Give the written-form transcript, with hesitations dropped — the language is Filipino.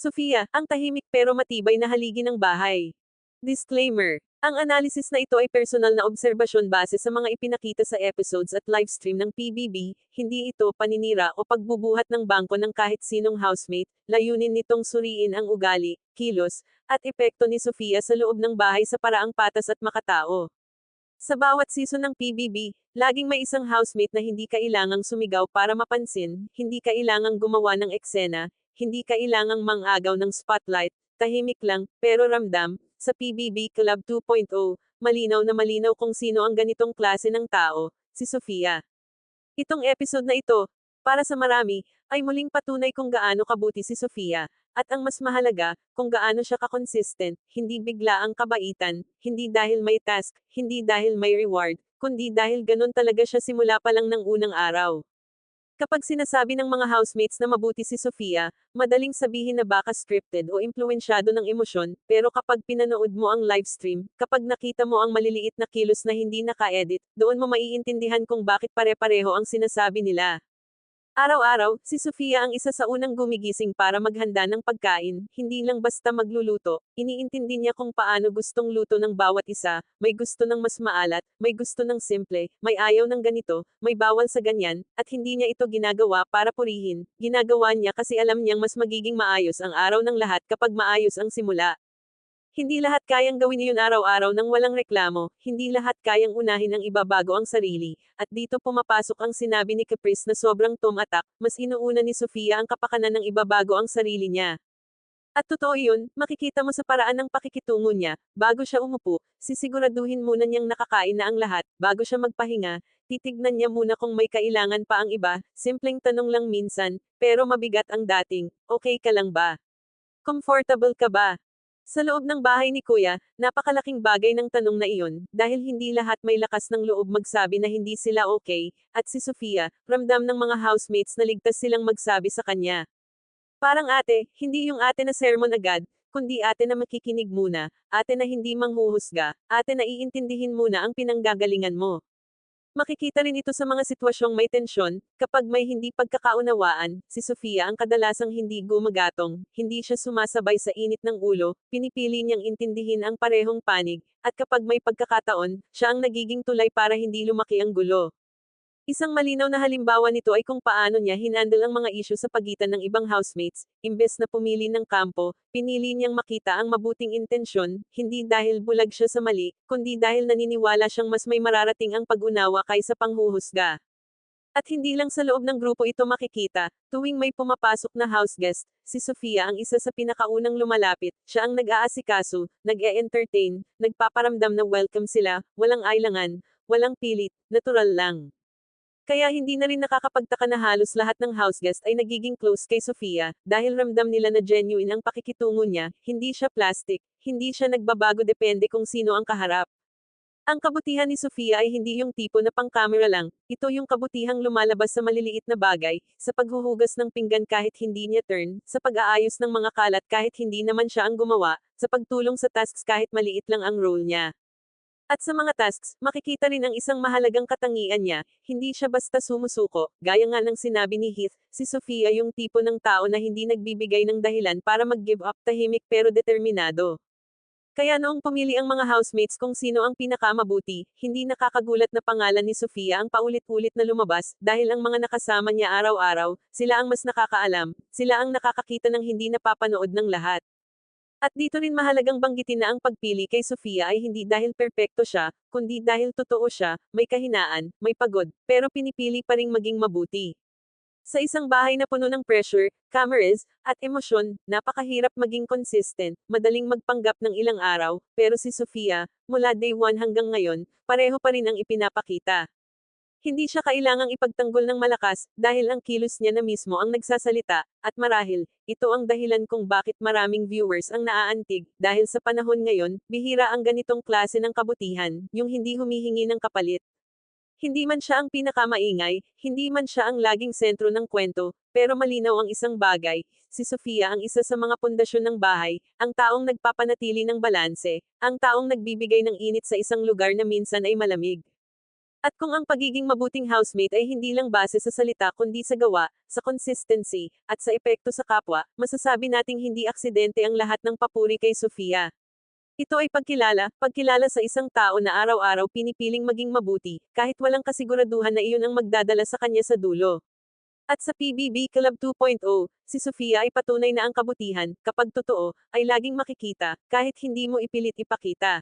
Sofia, ang tahimik pero matibay na haligi ng bahay. Disclaimer. Ang analysis na ito ay personal na obserbasyon base sa mga ipinakita sa episodes at livestream ng PBB, hindi ito paninira o pagbubuhat ng bangko ng kahit sinong housemate, layunin nitong suriin ang ugali, kilos, at epekto ni Sofia sa loob ng bahay sa paraang patas at makatao. Sa bawat season ng PBB, laging may isang housemate na hindi kailangang sumigaw para mapansin, hindi kailangang gumawa ng eksena, hindi kailangang mang-agaw ng spotlight, tahimik lang, pero ramdam. Sa PBB Club 2.0, malinaw na malinaw kung sino ang ganitong klase ng tao, si Sofia. Itong episode na ito, para sa marami, ay muling patunay kung gaano kabuti si Sofia, at ang mas mahalaga, kung gaano siya ka-consistent, hindi bigla ang kabaitan, hindi dahil may task, hindi dahil may reward, kundi dahil ganun talaga siya simula pa lang ng unang araw. Kapag sinasabi ng mga housemates na mabuti si Sofia, madaling sabihin na baka scripted o impluwensyado ng emosyon, pero kapag pinanood mo ang livestream, kapag nakita mo ang maliliit na kilos na hindi naka-edit, doon mo maiintindihan kung bakit pare-pareho ang sinasabi nila. Araw-araw, si Sofia ang isa sa unang gumigising para maghanda ng pagkain, hindi lang basta magluluto, iniintindi niya kung paano gustong luto ng bawat isa, may gusto ng mas maalat, may gusto ng simple, may ayaw ng ganito, may bawal sa ganyan, at hindi niya ito ginagawa para purihin, ginagawa niya kasi alam niyang mas magiging maayos ang araw ng lahat kapag maayos ang simula. Hindi lahat kayang gawin iyon araw-araw nang walang reklamo, hindi lahat kayang unahin ang ibabago ang sarili, at dito pumapasok ang sinabi ni Caprice na sobrang tumatak, mas inuuna ni Sofia ang kapakanan ng ibabago ang sarili niya. At totoo yun, makikita mo sa paraan ng pakikitungo niya, bago siya umupo, sisiguraduhin muna niyang nakakain na ang lahat, bago siya magpahinga, titignan niya muna kung may kailangan pa ang iba, simpleng tanong lang minsan, pero mabigat ang dating, okay ka lang ba? Comfortable ka ba? Sa loob ng bahay ni Kuya, napakalaking bagay ng tanong na iyon, dahil hindi lahat may lakas ng loob magsabi na hindi sila okay, at si Sofia, ramdam ng mga housemates na ligtas silang magsabi sa kanya. Parang ate, hindi yung ate na sermon agad, kundi ate na makikinig muna, ate na hindi manghuhusga, ate na iintindihin muna ang pinanggagalingan mo. Makikita rin ito sa mga sitwasyong may tensyon, kapag may hindi pagkakaunawaan, si Sofia ang kadalasang hindi gumagatong, hindi siya sumasabay sa init ng ulo, pinipili niyang intindihin ang parehong panig, at kapag may pagkakataon, siya ang nagiging tulay para hindi lumaki ang gulo. Isang malinaw na halimbawa nito ay kung paano niya hinandle ang mga isyu sa pagitan ng ibang housemates, imbes na pumili ng kampo, pinili niyang makita ang mabuting intensyon, hindi dahil bulag siya sa mali, kundi dahil naniniwala siyang mas may mararating ang pag-unawa kaysa panghuhusga. At hindi lang sa loob ng grupo ito makikita, tuwing may pumapasok na house guest, si Sofia ang isa sa pinakaunang lumalapit, siya ang nag-aasikaso, nag-e-entertain, nagpaparamdam na welcome sila, walang ailangan, walang pilit, natural lang. Kaya hindi na rin nakakapagtaka na halos lahat ng houseguest ay nagiging close kay Sofia, dahil ramdam nila na genuine ang pakikitungo niya, hindi siya plastic, hindi siya nagbabago depende kung sino ang kaharap. Ang kabutihan ni Sofia ay hindi yung tipo na pang-camera lang, ito yung kabutihang lumalabas sa maliliit na bagay, sa paghuhugas ng pinggan kahit hindi niya turn, sa pag-aayos ng mga kalat kahit hindi naman siya ang gumawa, sa pagtulong sa tasks kahit maliit lang ang role niya. At sa mga tasks, makikita rin ang isang mahalagang katangian niya, hindi siya basta sumusuko, gaya nga ng sinabi ni Heath, si Sofia yung tipo ng tao na hindi nagbibigay ng dahilan para mag-give up, tahimik pero determinado. Kaya noong pumili ang mga housemates kung sino ang pinakamabuti, hindi nakakagulat na pangalan ni Sofia ang paulit-ulit na lumabas, dahil ang mga nakasama niya araw-araw, sila ang mas nakakaalam, sila ang nakakakita ng hindi napapanood ng lahat. At dito rin mahalagang banggitin na ang pagpili kay Sofia ay hindi dahil perpekto siya, kundi dahil totoo siya, may kahinaan, may pagod, pero pinipili pa ring maging mabuti. Sa isang bahay na puno ng pressure, cameras, at emosyon, napakahirap maging consistent, madaling magpanggap ng ilang araw, pero si Sofia, mula day 1 hanggang ngayon, pareho pa rin ang ipinapakita. Hindi siya kailangang ipagtanggol ng malakas, dahil ang kilos niya na mismo ang nagsasalita, at marahil, ito ang dahilan kung bakit maraming viewers ang naaantig, dahil sa panahon ngayon, bihira ang ganitong klase ng kabutihan, yung hindi humihingi ng kapalit. Hindi man siya ang pinakamaingay, hindi man siya ang laging sentro ng kwento, pero malinaw ang isang bagay, si Sofia ang isa sa mga pundasyon ng bahay, ang taong nagpapanatili ng balanse, ang taong nagbibigay ng init sa isang lugar na minsan ay malamig. At kung ang pagiging mabuting housemate ay hindi lang base sa salita kundi sa gawa, sa consistency, at sa epekto sa kapwa, masasabi nating hindi aksidente ang lahat ng papuri kay Sofia. Ito ay pagkilala sa isang tao na araw-araw pinipiling maging mabuti, kahit walang kasiguraduhan na iyon ang magdadala sa kanya sa dulo. At sa PBB Club 2.0, si Sofia ay patunay na ang kabutihan, kapag totoo, ay laging makikita, kahit hindi mo ipilit ipakita.